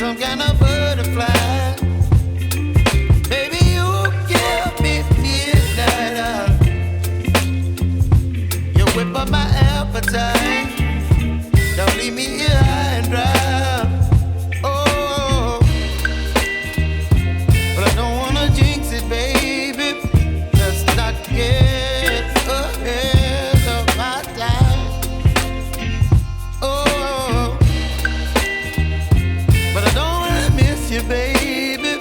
some kind of butterfly. Baby, you give me midnight. You whip up my appetite. Don't leave me here high and dry. Oh, but I don't wanna jinx it, baby. Let's not get ahead of my time. Oh, but I don't wanna miss you, baby.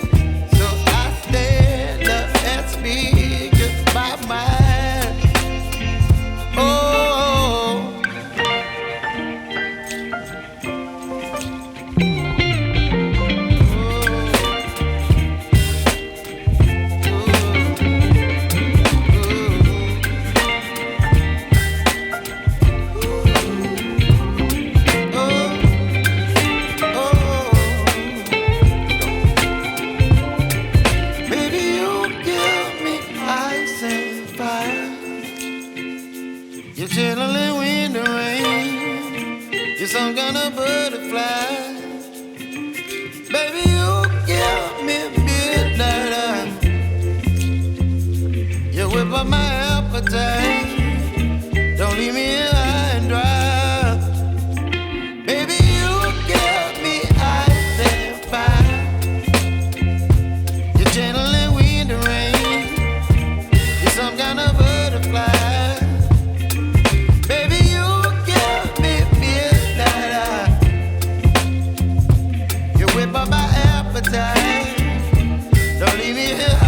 So I stand up and speak my mind. Oh, baby, you give me ice and fire. You're chilling wind and rain. You're some kind of butterfly. Baby, you give me midnight. You whip up my appetite. Don't leave me here high and dry. Baby, you give me ice and fire. You're channeling wind and rain. You're some kind of butterfly. Baby, you give me midnight. You whip up my appetite. Don't leave me here